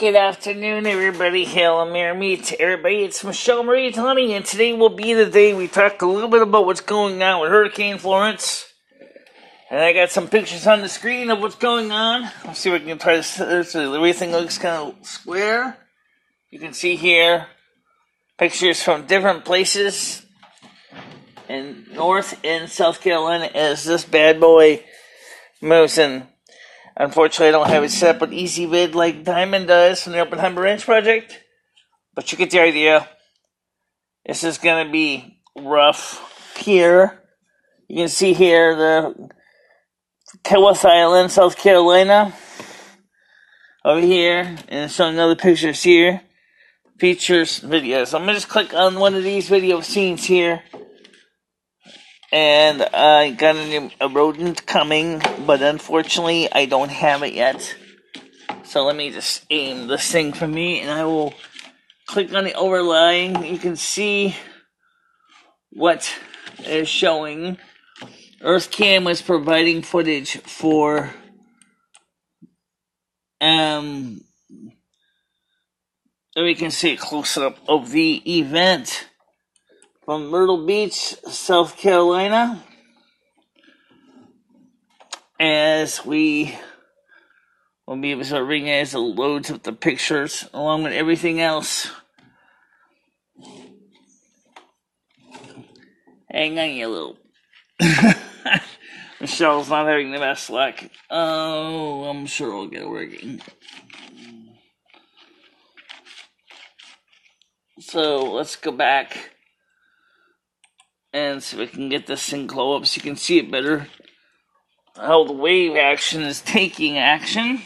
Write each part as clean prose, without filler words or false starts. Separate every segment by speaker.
Speaker 1: Good afternoon, everybody. Hail and Merry Meet everybody. It's MicheleMarieDalene, and today will be the day we talk a little bit about what's going on with Hurricane Florence. And I got some pictures on the screen of what's going on. Let's see if we can try to so everything looks kind of square. You can see here pictures from different places in North and South Carolina as this bad boy moves in. Unfortunately, I don't have it set up with EasyVid like Diamond does from the Oppenheimer Ranch project, but you get the idea. This is going to be rough here. You can see here the Killeth Island, South Carolina, over here, and showing other pictures here, features, videos. I'm going to just click on one of these video scenes here. And I got a rodent coming, but unfortunately I don't have it yet. So let me just aim this thing for me, and I will click on the overlay. You can see what is showing. EarthCam was providing footage for we can see a close-up of the event from Myrtle Beach, South Carolina, as we will be able to ring as it loads up the pictures along with everything else. Hang on, you little. Michelle's not having the best luck. Oh, I'm sure we'll get it working. So let's go back and see if we can get this thing close up so you can see it better. How the wave action is taking action.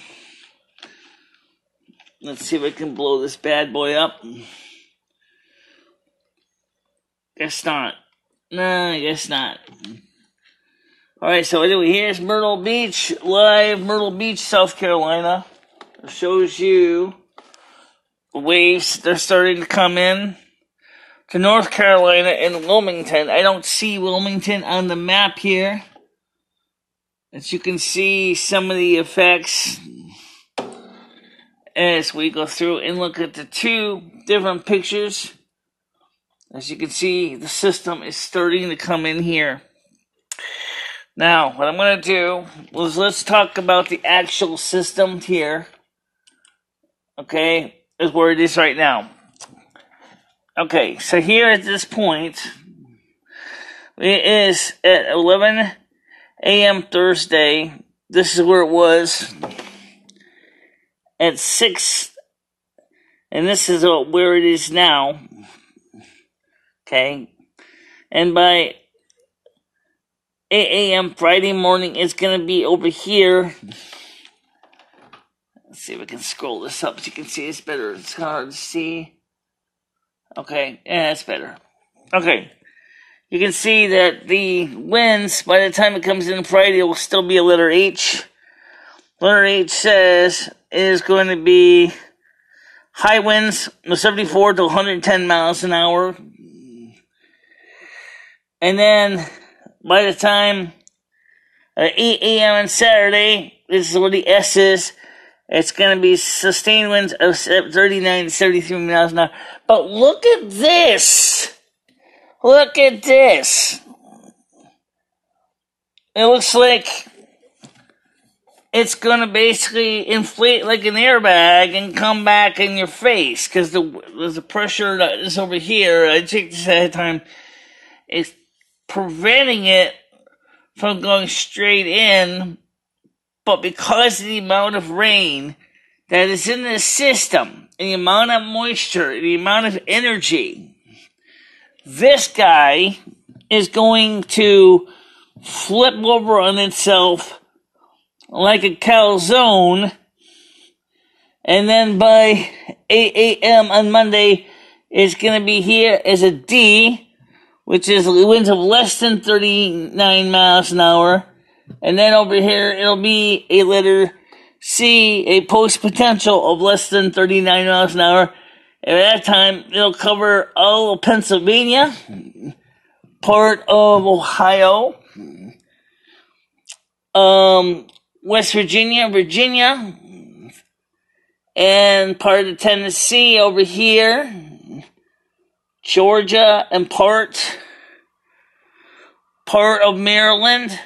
Speaker 1: Let's see if I can blow this bad boy up. Guess not. No, I guess not. Alright, so anyway, here's Myrtle Beach, live Myrtle Beach, South Carolina. It shows you the waves. They're starting to come in to North Carolina and Wilmington. I don't see Wilmington on the map here. As you can see some of the effects as we go through and look at the two different pictures. As you can see, the system is starting to come in here. Now, what I'm going to do is let's talk about the actual system here. Okay, is where it is right now. Okay, so here at this point, it is at 11 a.m. Thursday. This is where it was at 6, and this is where it is now. Okay, and by 8 a.m. Friday morning, it's going to be over here. Let's see if we can scroll this up so you can see it's better. It's hard to see. Okay, yeah, that's better. Okay, you can see that the winds, by the time it comes in Friday, will still be a letter H. Letter H says it is going to be high winds of 74 to 110 miles an hour. And then, by the time 8 a.m. on Saturday, this is what the S is. It's going to be sustained winds of 39 to 73 miles an hour. But look at this. Look at this. It looks like it's going to basically inflate like an airbag and come back in your face. Because there's a pressure that is over here. I checked this ahead of time. It's preventing it from going straight in. But because of the amount of rain that is in the system, and the amount of moisture, the amount of energy, this guy is going to flip over on itself like a calzone, and then by 8 a.m. on Monday, it's going to be here as a D, which is winds of less than 39 miles an hour. And then over here, it'll be a letter C, a post potential of less than 39 miles an hour. At that time, it'll cover all of Pennsylvania, part of Ohio, West Virginia, and part of Tennessee over here, Georgia, and part of Maryland,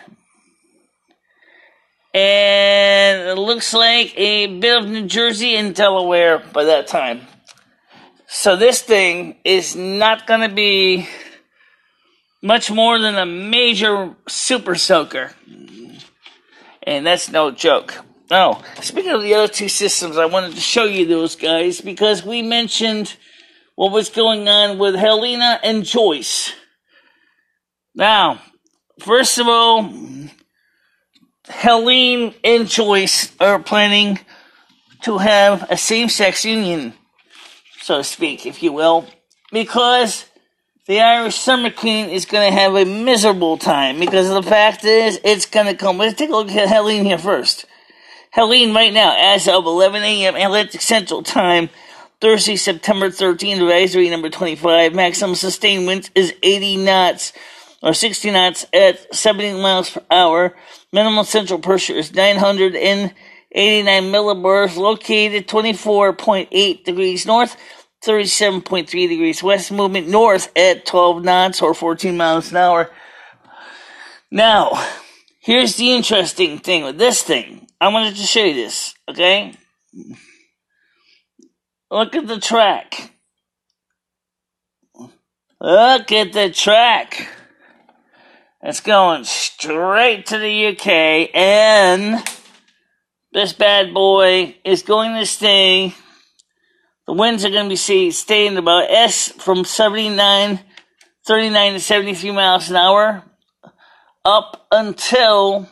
Speaker 1: and it looks like a bit of New Jersey and Delaware by that time. So this thing is not going to be much more than a major super soaker. And that's no joke. Now, speaking of the other two systems, I wanted to show you those guys because we mentioned what was going on with Helena and Joyce. Now, first of all, Helene and Joyce are planning to have a same-sex union, so to speak, if you will, because the Irish Summer Queen is going to have a miserable time, because the fact is, it's going to come. Let's take a look at Helene here first. Helene right now, as of 11 a.m. Atlantic Central Time, Thursday, September 13th, advisory number 25, maximum sustained winds is 80 knots, or 60 knots at 70 miles per hour. Minimum central pressure is 989 millibars, located 24.8 degrees north, 37.3 degrees west, movement north at 12 knots or 14 miles an hour. Now, here's the interesting thing with this thing. I wanted to show you this, okay? Look at the track. Look at the track. It's going straight to the UK, and this bad boy is going to stay. The winds are going to be staying about from 39 to 73 miles an hour up until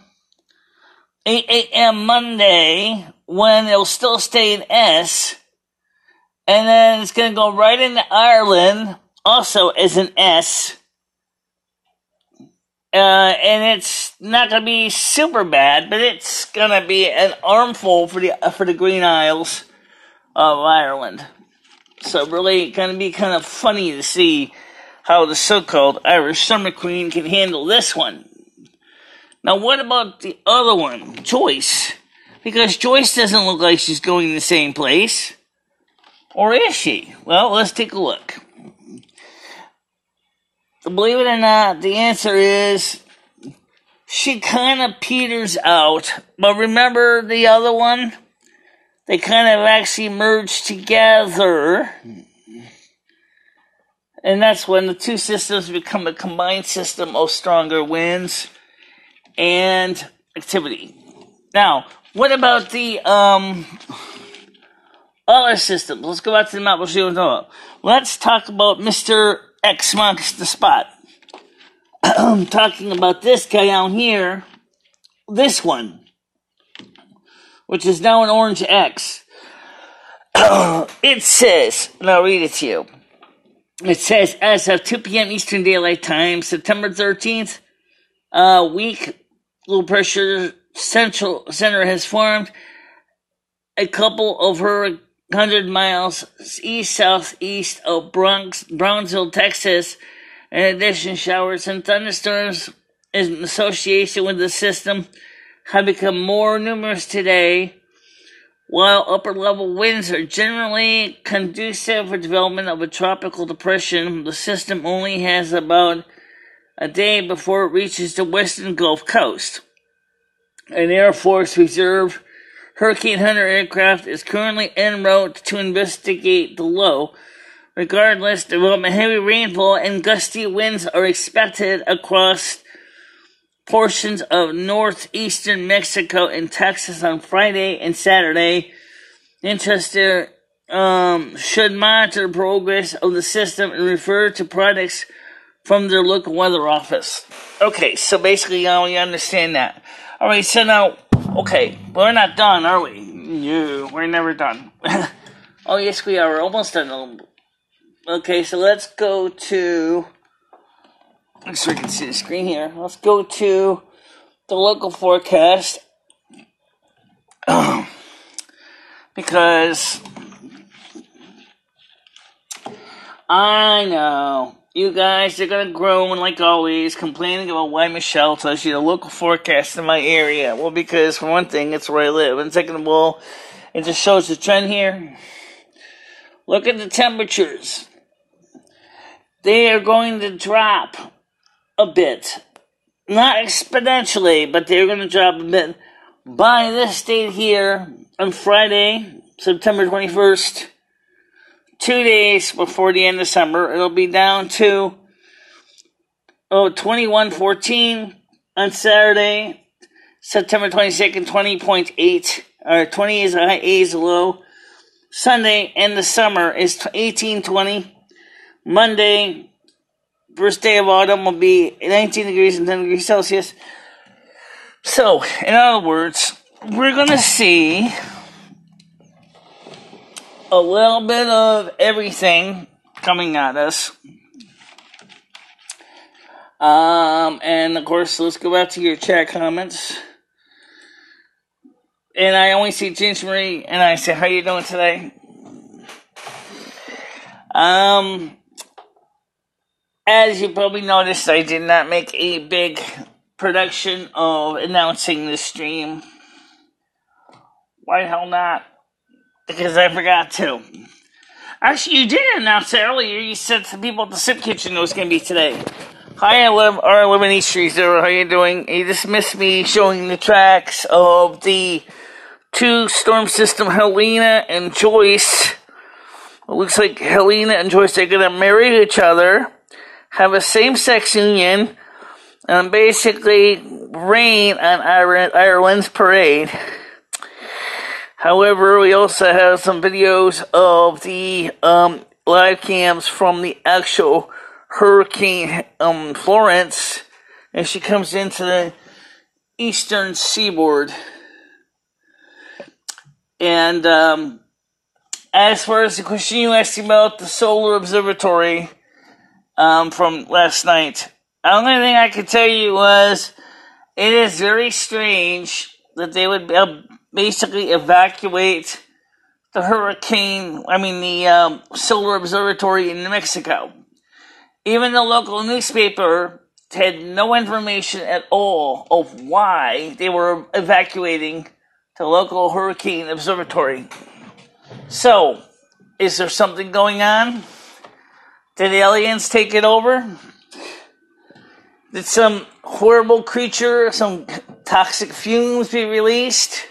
Speaker 1: 8 a.m. Monday, when it'll still stay in S, and then it's going to go right into Ireland, also as an S. And it's not going to be super bad, but it's going to be an armful for the Green Isles of Ireland. So really going to be kind of funny to see how the so-called Irish Summer Queen can handle this one. Now, what about the other one, Joyce? Because Joyce doesn't look like she's going to the same place. Or is she? Well, let's take a look. Believe it or not, the answer is she kind of peters out. But remember the other one? They kind of actually merge together. And that's when the two systems become a combined system of stronger winds and activity. Now, what about the other systems? Let's go back to the map. We'll see what we're talking about. Let's talk about Mr. X marks the spot. I'm talking about this guy out here. This one, which is now an orange X. It says, and I'll read it to you. It says, as of 2 p.m. Eastern Daylight Time, September 13th, weak low pressure center has formed a couple of her 100 miles east-southeast of Brownsville, Texas. In addition, showers and thunderstorms in association with the system have become more numerous today. While upper-level winds are generally conducive for development of a tropical depression, the system only has about a day before it reaches the western Gulf Coast. An Air Force Reserve Hurricane Hunter aircraft is currently en route to investigate the low. Regardless, development heavy rainfall and gusty winds are expected across portions of northeastern Mexico and Texas on Friday and Saturday. Interested should monitor the progress of the system and refer to products from their local weather office. Okay, so basically now you understand that. Alright, so now, okay, we're not done, are we? No, we're never done. Oh, yes, we are. We're almost done. Okay, so let's go to, so we can see the screen here. Let's go to the local forecast. Because I know you guys are going to groan like always, complaining about why Michele tells you the local forecast in my area. Well, because for one thing, it's where I live. And second of all, It just shows the trend here. Look at the temperatures. They are going to drop a bit. Not exponentially, but they're going to drop a bit. By this date here, on Friday, September 21st, 2 days before the end of summer, it'll be down to 21.14 on Saturday, September 22nd, 20.8, or 20 is a high, 8 is a low. Sunday, end of summer, is 18.20. Monday, first day of autumn, will be 19 degrees and 10 degrees Celsius. So, in other words, we're going to see a little bit of everything coming at us. And of course, let's go back to your chat comments. And I only see Ginger Marie, and I say, how you doing today? As you probably noticed, I did not make a big production of announcing this stream. Why the hell not? Because I forgot to. Actually, you did announce it earlier. You said to people at the Sip Kitchen it was going to be today. Hi, I live in East Street. How you doing? You just missed me showing the tracks of the two storm system, Helena and Joyce. It looks like Helena and Joyce are going to marry each other, have a same-sex union, and basically rain on Ireland's parade. However, we also have some videos of the live cams from the actual Hurricane Florence as she comes into the eastern seaboard. And as far as the question you asked about the solar observatory from last night, the only thing I could tell you was it is very strange that they would basically evacuate the solar observatory in New Mexico. Even the local newspaper had no information at all of why they were evacuating the local hurricane observatory. So, is there something going on? Did aliens take it over? Did some horrible creature, some toxic fumes be released?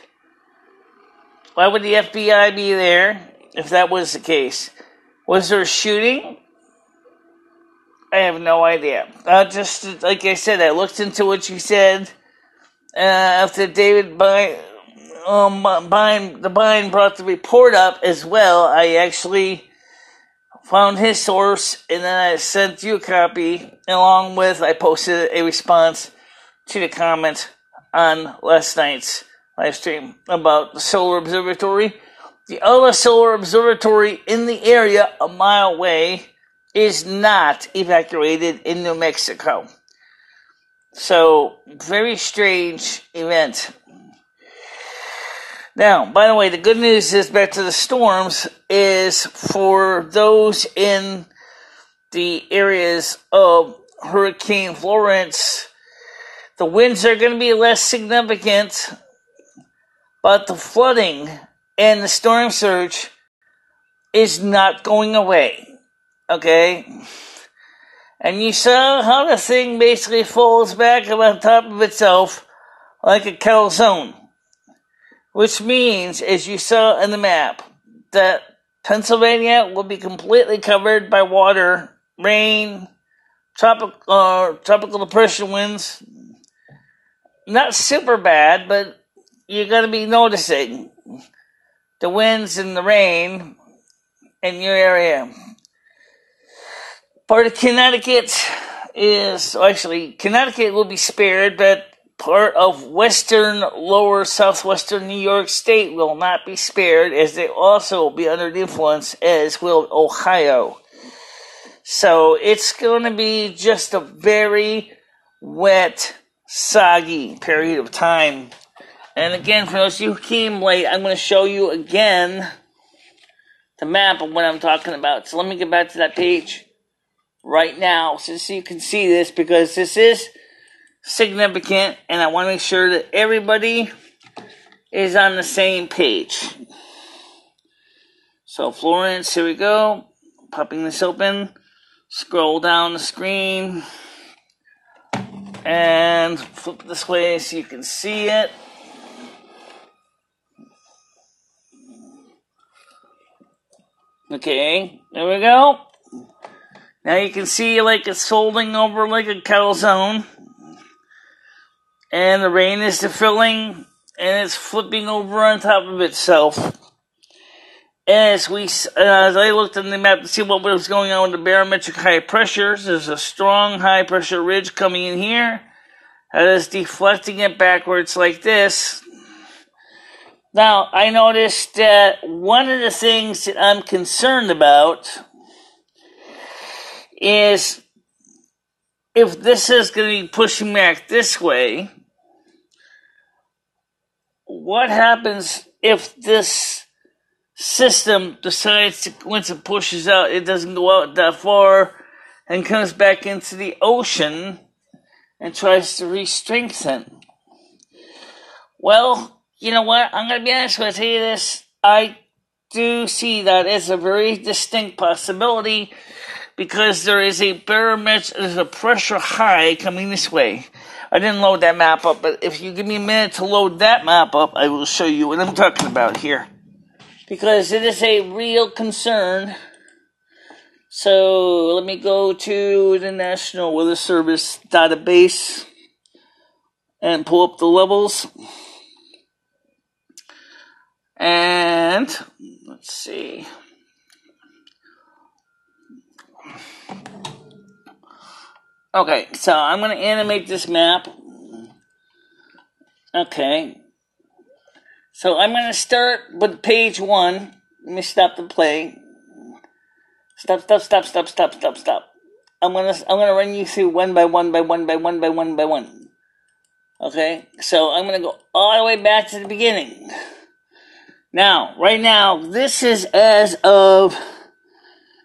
Speaker 1: Why would the FBI be there if that was the case? Was there a shooting? I have no idea. Just like I said, I looked into what you said after David Bine brought the report up as well. I actually found his source, and then I sent you a copy, along with I posted a response to the comment on last night's live stream about the solar observatory. The other solar observatory in the area a mile away is not evacuated in New Mexico. So, very strange event. Now, by the way, the good news is, back to the storms, is for those in the areas of Hurricane Florence, the winds are going to be less significant, but the flooding and the storm surge is not going away. Okay? And you saw how the thing basically folds back on top of itself like a calzone. Which means, as you saw in the map, that Pennsylvania will be completely covered by water, rain, tropical depression winds. Not super bad, but you're going to be noticing the winds and the rain in your area. Part of Connecticut Connecticut will be spared, but part of lower southwestern New York State will not be spared, as they also will be under the influence, as will Ohio. So it's going to be just a very wet, soggy period of time. And again, for those of you who came late, I'm going to show you again the map of what I'm talking about. So let me get back to that page right now, so you can see this, because this is significant, and I want to make sure that everybody is on the same page. So Florence, here we go. Popping this open. Scroll down the screen. And flip this way so you can see it. Okay, there we go. Now you can see like it's folding over like a calzone. And the rain is filling, and it's flipping over on top of itself. As I looked on the map to see what was going on with the barometric high pressures, there's a strong high pressure ridge coming in here. That is deflecting it backwards like this. Now, I noticed that one of the things that I'm concerned about is if this is going to be pushing back this way, what happens if this system decides to, once it pushes out, it doesn't go out that far and comes back into the ocean and tries to re-strengthen? Well, you know what? I'm going to be honest with you. I'll tell you this. I do see that as a very distinct possibility because there is a barometric, there's a pressure high coming this way. I didn't load that map up, but if you give me a minute to load that map up, I will show you what I'm talking about here. Because it is a real concern. So let me go to the National Weather Service database and pull up the levels. And let's see. Okay, so I'm going to animate this map. Okay. So I'm going to start with page 1. Let me stop the play. Stop. I'm going to run you through one by one. Okay? So I'm going to go all the way back to the beginning. Now, right now, this is as of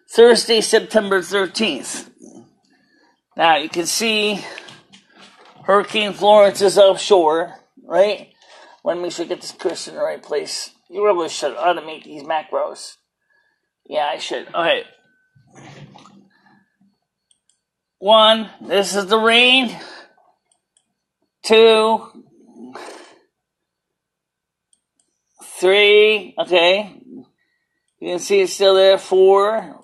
Speaker 1: Thursday, September 13th. Now, you can see Hurricane Florence is offshore, right? Let me make sure I get this cursor in the right place. You really should automate these macros. Yeah, I should. Okay. 1, this is the rain. 2, 3, okay. You can see it's still there. 4.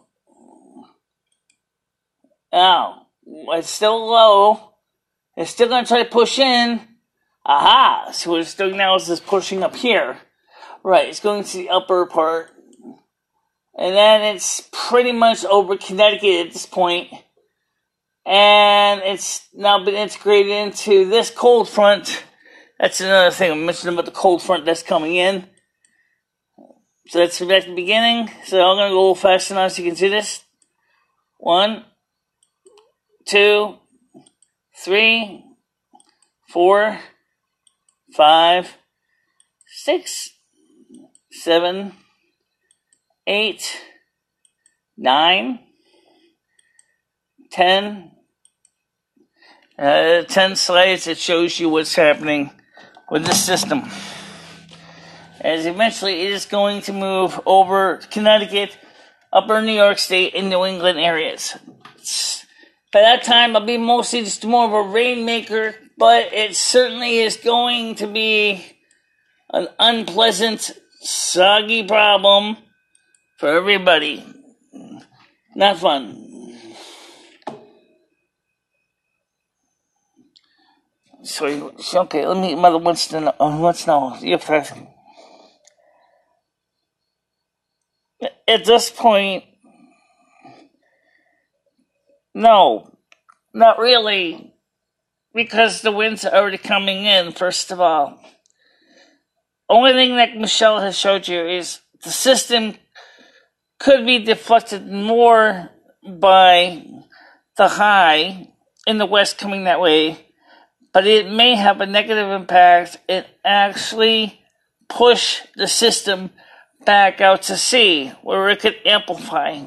Speaker 1: Now, it's still low. It's still going to try to push in. Aha! So what it's doing now is just pushing up here. Right, it's going to the upper part. And then it's pretty much over Connecticut at this point. And it's now been integrated into this cold front. That's another thing I mentioned about the cold front that's coming in. So that's back to the beginning. So I'm going to go a little faster now so you can see this. 1, 2, 3, 4, 5, 6, 7, 8, 9, 10. 10 slides that shows you what's happening with this system. As eventually it is going to move over Connecticut, upper New York State, and New England areas. By that time, I'll be mostly just more of a rainmaker, but it certainly is going to be an unpleasant, soggy problem for everybody. Not fun. So okay, let me, mother wants to know, you have to, at this point, no, not really, because the winds are already coming in, first of all. Only thing that Michele has showed you is the system could be deflected more by the high in the west coming that way, but it may have a negative impact and actually push the system back out to sea, where it could amplify.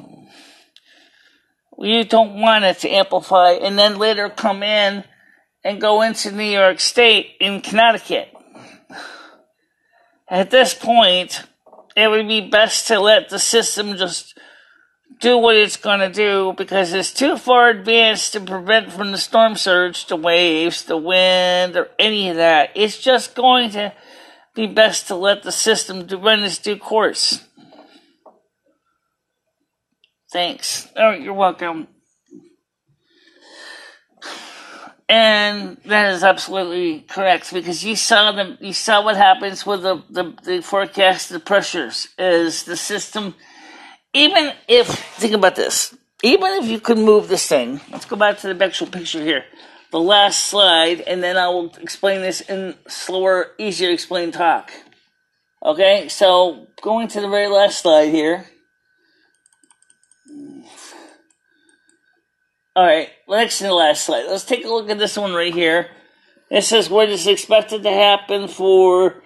Speaker 1: You don't want it to amplify and then later come in and go into New York State and Connecticut. At this point, it would be best to let the system just do what it's going to do, because it's too far advanced to prevent from the storm surge, the waves, the wind, or any of that. It's just going to be best to let the system run its due course. Thanks. Oh, you're welcome. And that is absolutely correct, because you saw what happens with the forecasted pressures. Is the system, think about this, even if you could move this thing, let's go back to the actual picture here, the last slide, and then I will explain this in slower, easier to explain talk. Okay, so going to the very last slide here. Alright, next to the last slide. Let's take a look at this one right here. It says what is expected to happen for,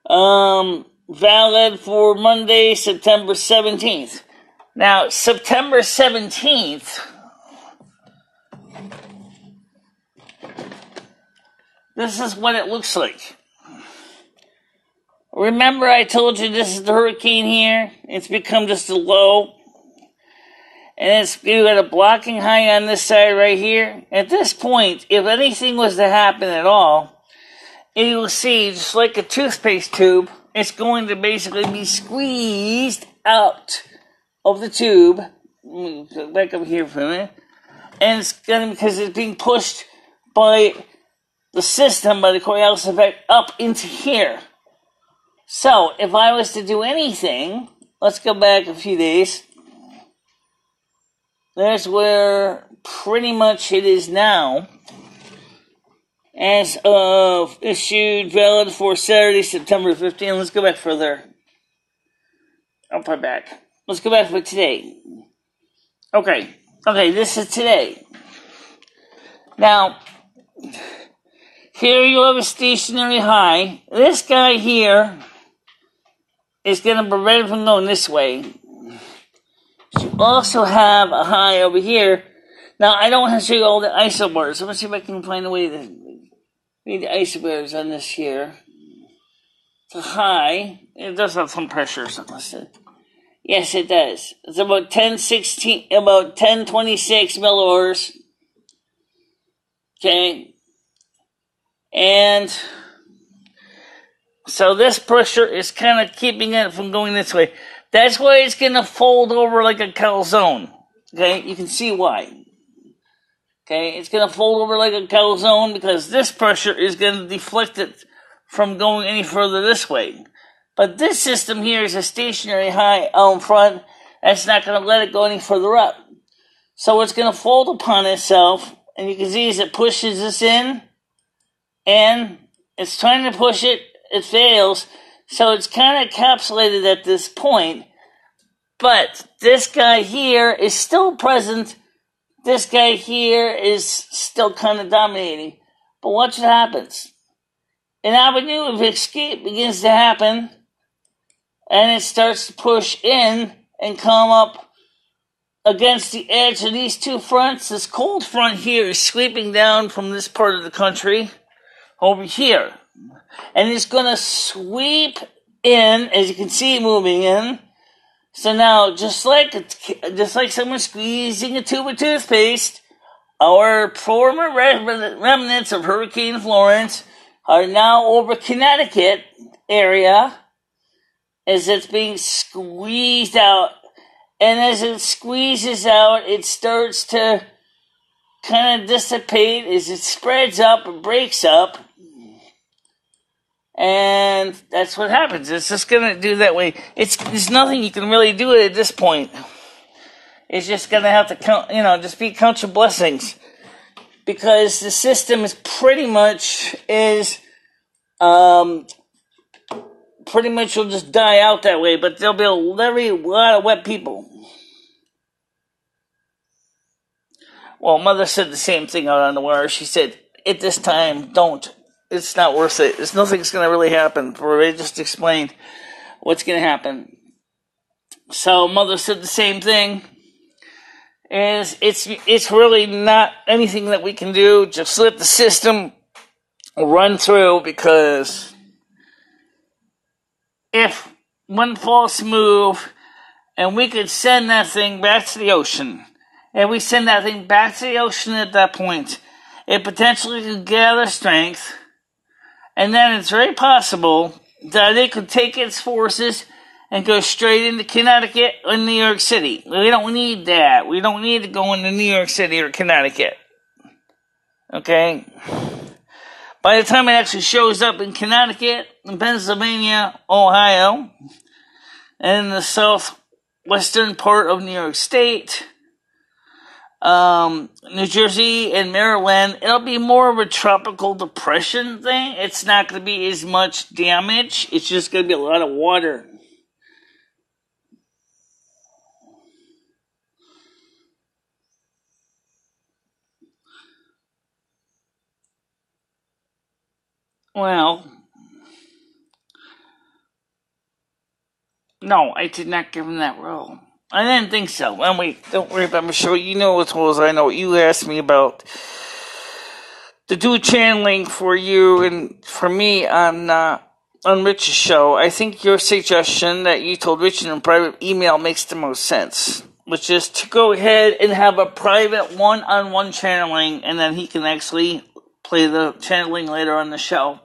Speaker 1: valid for Monday, September 17th. Now, September 17th, this is what it looks like. Remember I told you this is the hurricane here? It's become just a low. And you got a blocking high on this side right here. At this point, if anything was to happen at all, you will see, just like a toothpaste tube, it's going to basically be squeezed out of the tube. Let me go back up here for a minute. And it's going to, because it's being pushed by the system, by the Coriolis effect, up into here. So, if I was to do anything, let's go back a few days. There's where pretty much it is now. As of issued, valid for Saturday, September 15th. Let's go back further. I'll put back. Let's go back for today. Okay, this is today. Now, here you have a stationary high. This guy here is going to prevent it from going this way. You also have a high over here. Now, I don't want to show you all the isobars. Let's see if I can find a way to read the isobars on this here. It's a high. It does have some pressure or something listed. Yes, it does. It's about 1026 millibars. Okay. And so this pressure is kind of keeping it from going this way. That's why it's going to fold over like a calzone. Okay, you can see why. Okay, it's going to fold over like a calzone because this pressure is going to deflect it from going any further this way. But this system here is a stationary high out in front. That's not going to let it go any further up. So it's going to fold upon itself. And you can see as it pushes this in. And it's trying to push it. It fails. So it's kind of encapsulated at this point. But this guy here is still present. This guy here is still kind of dominating. But watch what happens. An avenue of escape begins to happen. And it starts to push in and come up against the edge of these two fronts. This cold front here is sweeping down from this part of the country over here. And it's going to sweep in, as you can see, moving in. So now, just like someone squeezing a tube of toothpaste, our former remnants of Hurricane Florence are now over Connecticut area as it's being squeezed out. And as it squeezes out, it starts to kind of dissipate as it spreads up and breaks up. And that's what happens. It's just going to do that way. There's nothing you can really do at this point. It's just going to have to count, just count your blessings. Because the system is pretty much will just die out that way. But there'll be a lot of wet people. Well, Mother said the same thing out on the wire. She said, at this time, don't. It's not worth it. Nothing's going to really happen. I just explained what's going to happen. So Mother said the same thing. It's really not anything that we can do. Just let the system run through, because if one false move, and we could send that thing back to the ocean. And we send that thing back to the ocean at that point, it potentially could gather strength, and then it's very possible that it could take its forces and go straight into Connecticut or New York City. We don't need that. We don't need to go into New York City or Connecticut. Okay? By the time it actually shows up in Connecticut, in Pennsylvania, Ohio, and in the southwestern part of New York State, New Jersey and Maryland, it'll be more of a tropical depression thing. It's not going to be as much damage. It's just going to be a lot of water. Well, no, I did not give him that role. I didn't think so. And wait, don't worry about Michele. You know as well as I know. You asked me about to do channeling for you and for me on Rich's show. I think your suggestion that you told Rich in a private email makes the most sense, which is to go ahead and have a private one-on-one channeling, and then he can actually play the channeling later on the show.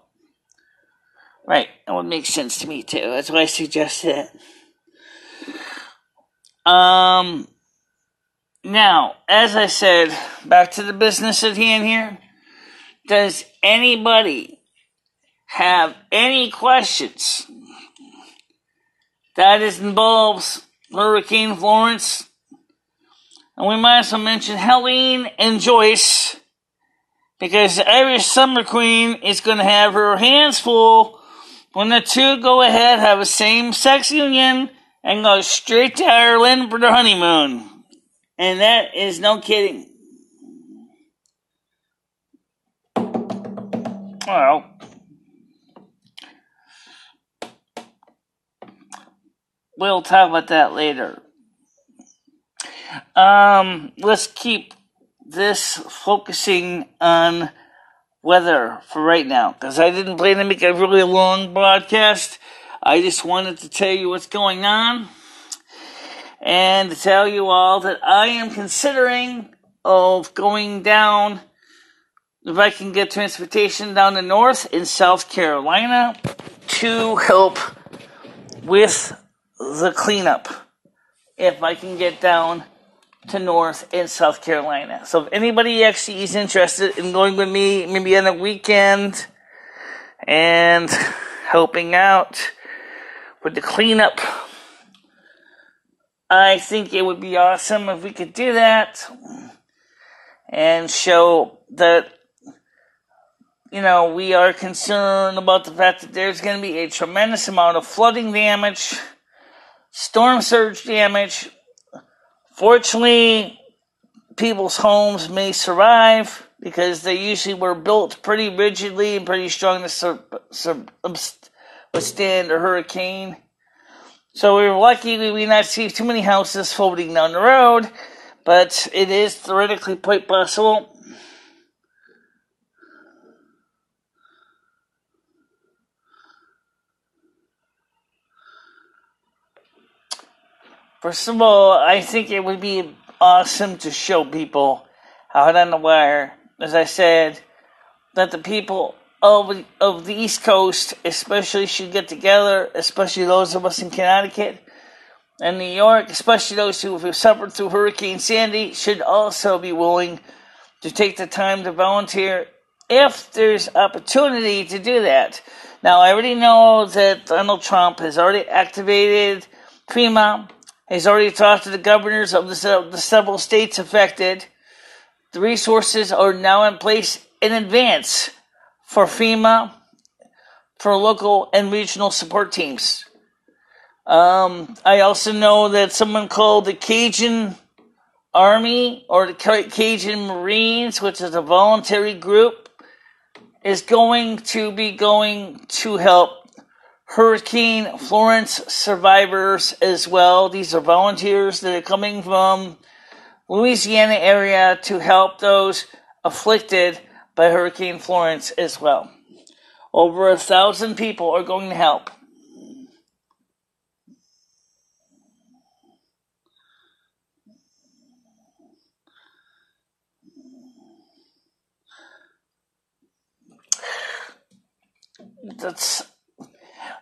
Speaker 1: Right, that would make sense to me too. That's why I suggested it. Now, as I said, back to the business at hand here. Does anybody have any questions that involves Hurricane Florence? And we might as well mention Helene and Joyce, because every summer queen is going to have her hands full when the two go ahead, have a same-sex union, and go straight to Ireland for their honeymoon. And that is no kidding. Well, we'll talk about that later. Let's keep this focusing on weather for right now, because I didn't plan to make a really long broadcast. I just wanted to tell you what's going on, and to tell you all that I am considering of going down, if I can get transportation down to North in South Carolina to help with the cleanup, if I can get down to North in South Carolina. So if anybody actually is interested in going with me, maybe on a weekend, and helping out with the cleanup, I think it would be awesome if we could do that and show that, you know, we are concerned about the fact that there's going to be a tremendous amount of flooding damage, storm surge damage. Fortunately, people's homes may survive because they usually were built pretty rigidly and pretty strong to withstand a hurricane. So we were lucky we did not see too many houses floating down the road, but it is theoretically quite possible. First of all, I think it would be awesome to show people out on the wire, as I said, that the people of the East Coast especially should get together, especially those of us in Connecticut and New York, especially those who have suffered through Hurricane Sandy, should also be willing to take the time to volunteer if there's opportunity to do that. Now, I already know that Donald Trump has already activated FEMA. He's already talked to the governors of the several states affected. The resources are now in place in advance for FEMA, for local and regional support teams. I also know that someone called the Cajun Army or the Cajun Marines, which is a voluntary group, is going to help Hurricane Florence survivors as well. These are volunteers that are coming from Louisiana area to help those afflicted by Hurricane Florence as well. Over 1,000 people are going to help.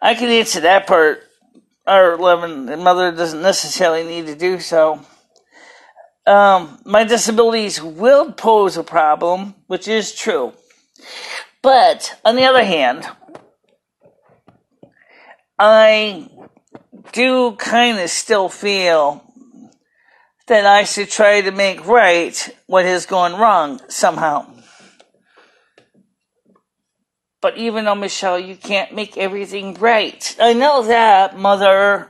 Speaker 1: I can answer that part. R11, the mother doesn't necessarily need to do so. My disabilities will pose a problem, which is true. But, on the other hand, I do kind of still feel that I should try to make right what has gone wrong somehow. But even though, Michele, you can't make everything right. I know that, Mother.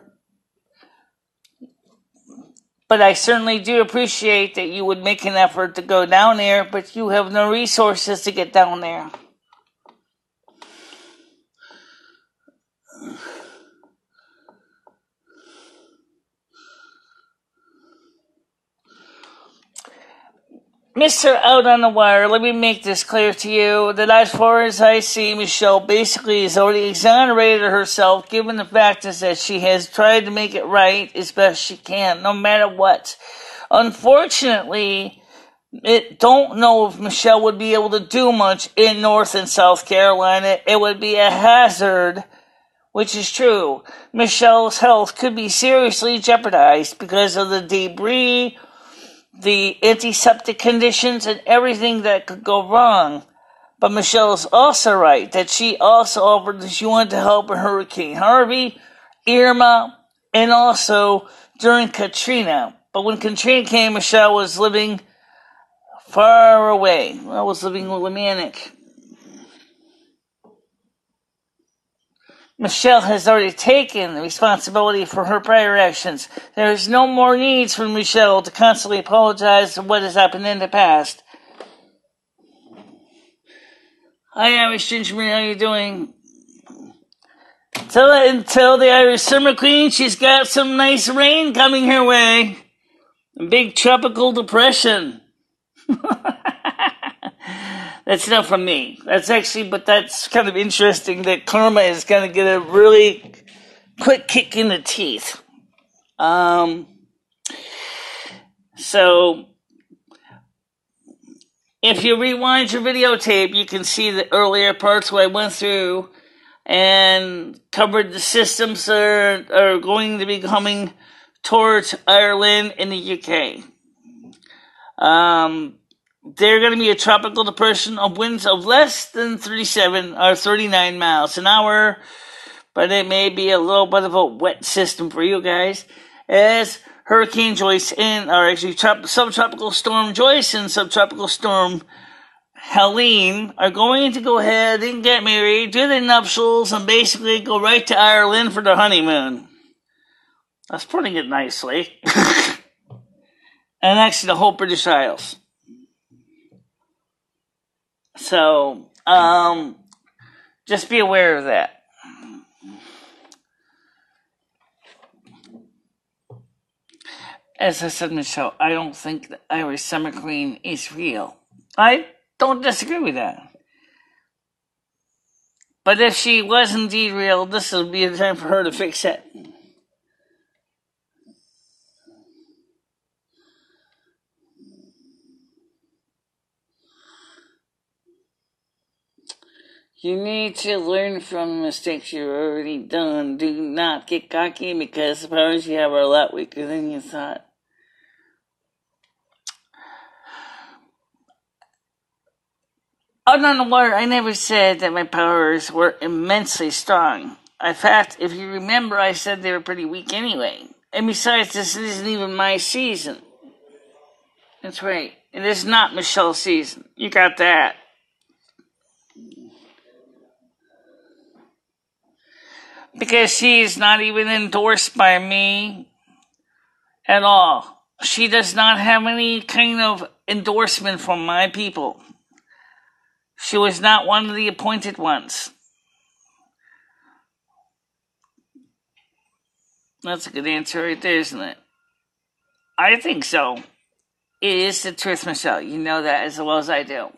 Speaker 1: But I certainly do appreciate that you would make an effort to go down there, but you have no resources to get down there. Mr. Out on the Wire, let me make this clear to you that as far as I see, Michele basically has already exonerated herself, given the fact is that she has tried to make it right as best she can, no matter what. Unfortunately, don't know if Michele would be able to do much in North and South Carolina. It would be a hazard, which is true. Michele's health could be seriously jeopardized because of the debris, the antiseptic conditions, and everything that could go wrong. But Michelle's also right that she also offered that she wanted to help in Hurricane Harvey, Irma, and also during Katrina. But when Katrina came, Michele was living far away. I was living with a manic. Michele has already taken the responsibility for her prior actions. There is no more needs for Michele to constantly apologize for what has happened in the past. Hi, Irish Gingerman, how you doing? Until the Irish Summer Queen, she's got some nice rain coming her way. A big tropical depression. That's not from me. That's kind of interesting that karma is going to get a really quick kick in the teeth. So, if you rewind your videotape, you can see the earlier parts where I went through and covered the systems that are going to be coming towards Ireland and the UK. They're going to be a tropical depression of winds of less than 37 or 39 miles an hour, but it may be a little bit of a wet system for you guys, as Hurricane Joyce Subtropical Storm Joyce and Subtropical Storm Helene are going to go ahead and get married, do their nuptials, and basically go right to Ireland for their honeymoon. That's putting it nicely. And actually the whole British Isles. So, just be aware of that. As I said, Michele, I don't think the Irish Summer Queen is real. I don't disagree with that. But if she was indeed real, this would be the time for her to fix it. You need to learn from the mistakes you've already done. Do not get cocky because the powers you have are a lot weaker than you thought. Out on the water, I never said that my powers were immensely strong. In fact, if you remember, I said they were pretty weak anyway. And besides, this isn't even my season. That's right. It is not Michele's season. You got that. Because she's not even endorsed by me at all. She does not have any kind of endorsement from my people. She was not one of the appointed ones. That's a good answer right there, isn't it? I think so. It is the truth, Michele. You know that as well as I do.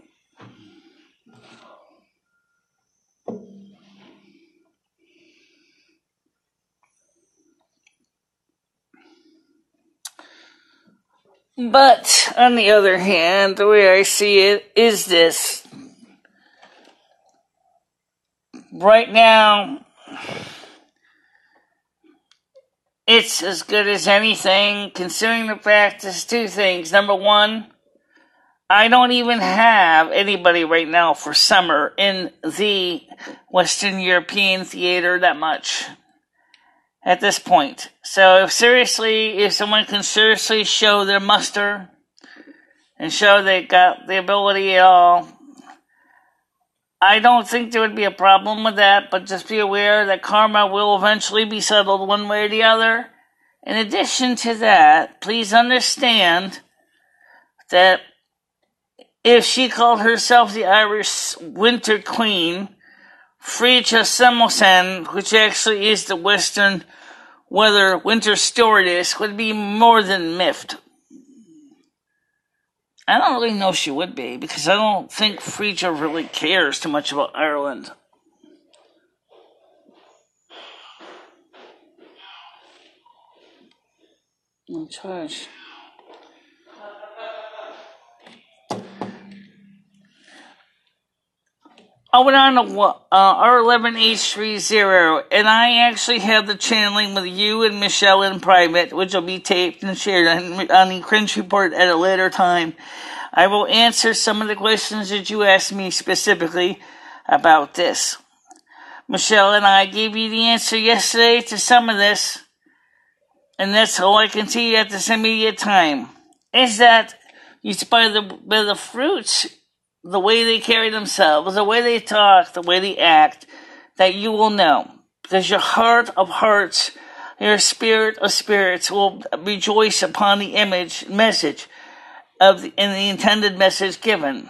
Speaker 1: But, on the other hand, the way I see it is this. right now, it's as good as anything, considering the fact there's two things. Number one, I don't even have anybody right now for summer in the Western European theater that much at this point. So if someone can seriously show their muster and show they got the ability at all, I don't think there would be a problem with that, but just be aware that karma will eventually be settled one way or the other. In addition to that, please understand that if she called herself the Irish Winter Queen, Fricha Samuelson, which actually is the Western weather winter stewardess, would be more than miffed. I don't really know she would be, because I don't think Fricha really cares too much about Ireland. In charge. I went on to R11H30, and I actually have the channeling with you and Michele in private, which will be taped and shared on the Cringe Report at a later time. I will answer some of the questions that you asked me specifically about this. Michele and I gave you the answer yesterday to some of this, and that's all I can tell you at this immediate time, is that it's by the fruits, the way they carry themselves, the way they talk, the way they act, that you will know. Because your heart of hearts, your spirit of spirits will rejoice upon the message and the intended message given.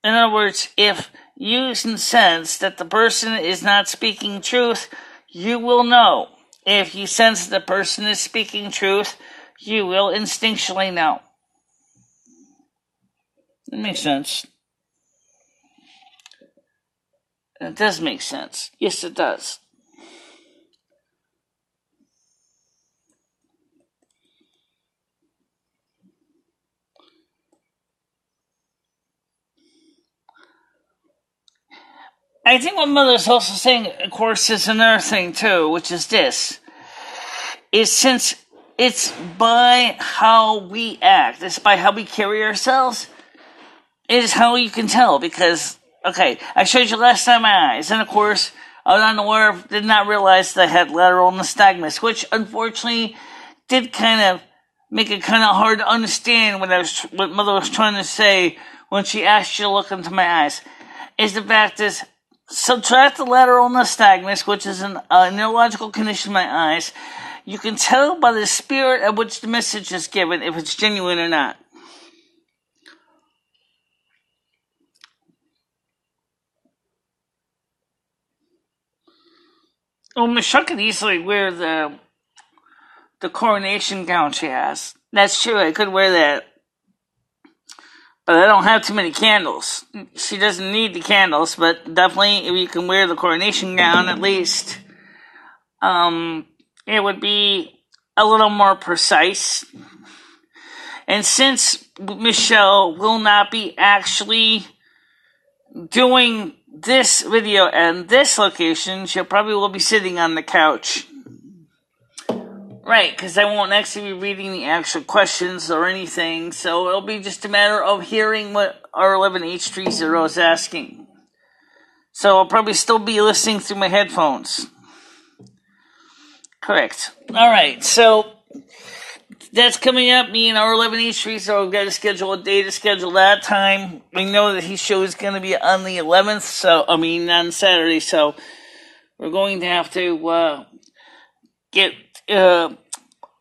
Speaker 1: In other words, if you sense that the person is not speaking truth, you will know. If you sense the person is speaking truth, you will instinctually know. It makes sense. It does make sense. Yes, it does. I think what Mother's also saying, of course, is another thing, too, which is this. Is since it's by how we act, it's by how we carry ourselves, it is how you can tell, because, okay, I showed you last time my eyes, and of course, I was unaware, did not realize that I had lateral nystagmus, which unfortunately did kind of make it kind of hard to understand what Mother was trying to say when she asked you to look into my eyes. Is the fact is, subtract the lateral nystagmus, which is a neurological condition in my eyes, you can tell by the spirit of which the message is given if it's genuine or not. Well, Michele could easily wear the coronation gown she has. That's true, I could wear that. But I don't have too many candles. She doesn't need the candles, but definitely if you can wear the coronation gown at least, it would be a little more precise. And since Michele will not be actually doing this video and this location, she probably will be sitting on the couch. Right, because I won't actually be reading the actual questions or anything, so it'll be just a matter of hearing what R11H30 is asking. So I'll probably still be listening through my headphones. Correct. Alright, so that's coming up. Me and R11H30, we've got to schedule a day to schedule that time. We know that his show is going to be on the 11th, on Saturday, so we're going to have to get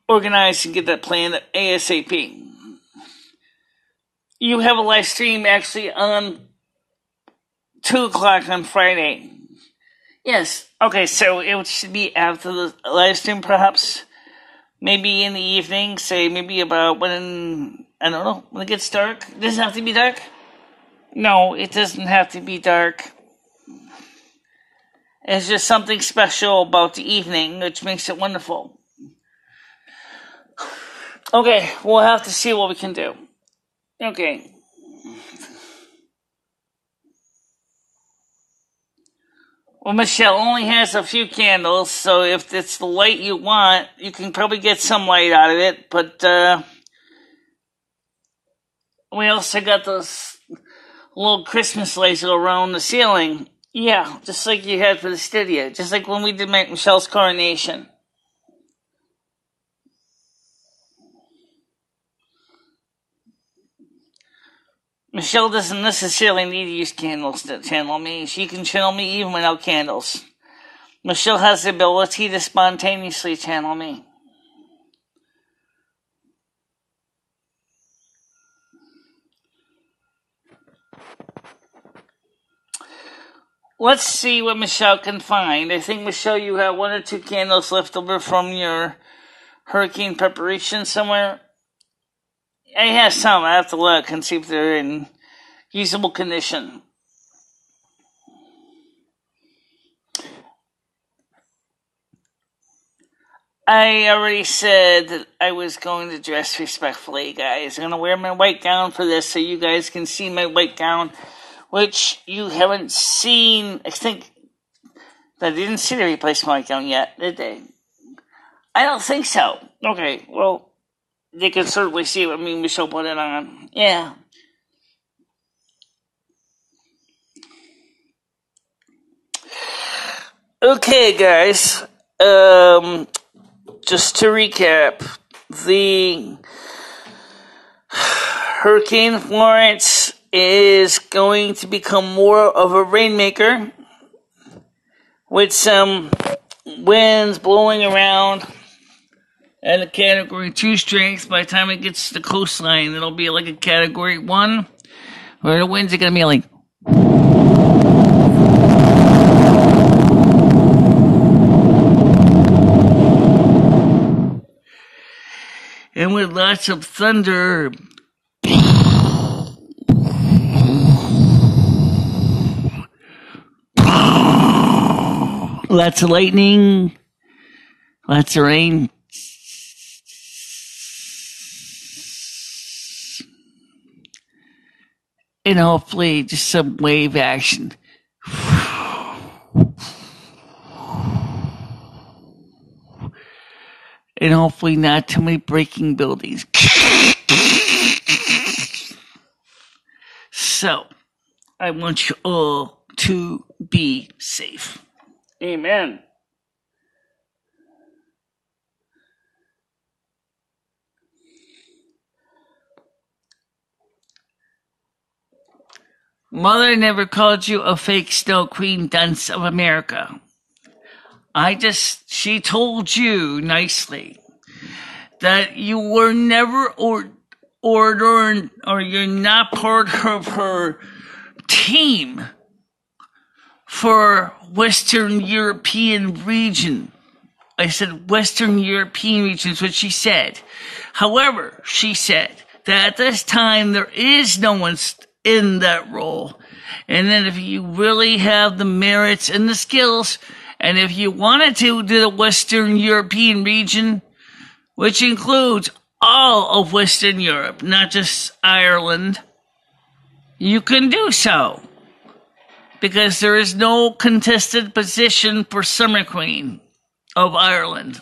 Speaker 1: organized and get that planned ASAP. You have a live stream actually on 2 o'clock on Friday. Yes. Okay, so it should be after the live stream, perhaps. Maybe in the evening, say maybe about when it gets dark. Does it have to be dark? No, it doesn't have to be dark. It's just something special about the evening, which makes it wonderful. Okay, we'll have to see what we can do. Okay. Well, Michele only has a few candles, so if it's the light you want, you can probably get some light out of it, but, we also got those little Christmas lights around the ceiling. Yeah, just like you had for the studio, just like when we did Michele's coronation. Michele doesn't necessarily need to use candles to channel me. She can channel me even without candles. Michele has the ability to spontaneously channel me. Let's see what Michele can find. I think, Michele, you have 1 or 2 candles left over from your hurricane preparation somewhere. I have some. I have to look and see if they're in usable condition. I already said that I was going to dress respectfully, guys. I'm going to wear my white gown for this so you guys can see my white gown, which you haven't seen. I think they didn't see the replacement white gown yet, did they? I don't think so. Okay, well, they can certainly see what me and Michele put it on. Yeah. Okay, guys. Just to recap, the Hurricane Florence is going to become more of a rainmaker with some winds blowing around at a Category 2 strength. By the time it gets to the coastline, it'll be like a Category 1, where the winds are going to be like... and with lots of thunder. Lots of lightning. Lots of rain. And hopefully just some wave action. And hopefully not too many breaking buildings. So, I want you all to be safe. Amen. Mother never called you a fake snow queen dunce of America. She told you nicely that you were never ordered, or you're not part of her team for Western European region. I said Western European region is what she said. However, she said that at this time there is no one in that role. And then if you really have the merits and the skills, and if you wanted to do the Western European region, which includes all of Western Europe, not just Ireland, you can do so. Because there is no contested position for Summer Queen of Ireland.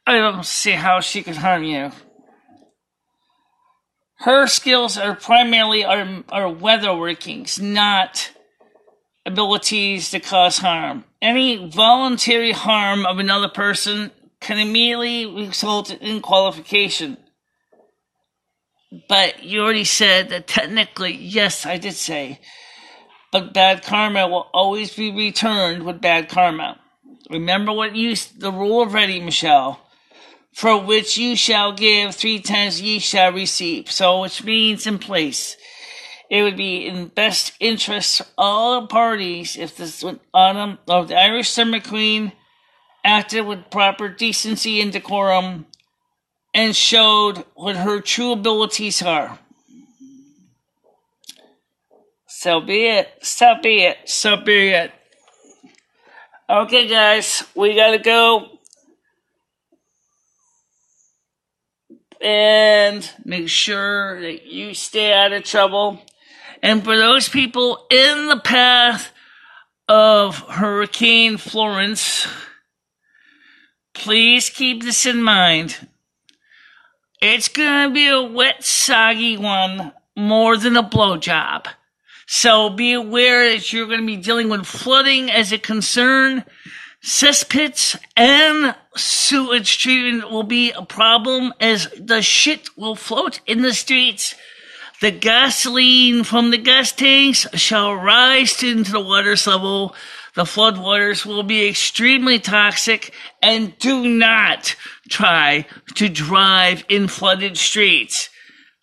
Speaker 1: I don't see how she could harm you. Her skills are primarily are weather workings, not abilities to cause harm. Any voluntary harm of another person can immediately result in qualification. But you already said that technically, yes, I did say, but bad karma will always be returned with bad karma. Remember the rule of ready, Michele. For which you shall give, 3 times ye shall receive. So, which means in place. It would be in best interest of all parties if the autumn of the Irish Summer Queen acted with proper decency and decorum and showed what her true abilities are. So be it. So be it. So be it. Okay, guys, we gotta go. and make sure that you stay out of trouble. And for those people in the path of Hurricane Florence, please keep this in mind. It's gonna be a wet, soggy one, more than a blowjob. So be aware that you're gonna be dealing with flooding as a concern. Cesspits and sewage treatment will be a problem as the shit will float in the streets. The gasoline from the gas tanks shall rise into the water level. The floodwaters will be extremely toxic, and do not try to drive in flooded streets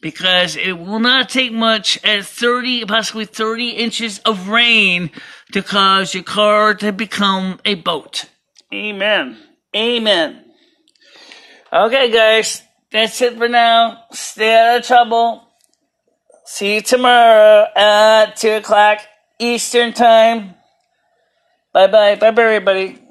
Speaker 1: because it will not take much at 30, possibly 30 inches of rain to cause your car to become a boat. Amen. Amen. Okay, guys, that's it for now. Stay out of trouble. See you tomorrow at 2 o'clock Eastern Time. Bye-bye. Bye-bye, everybody.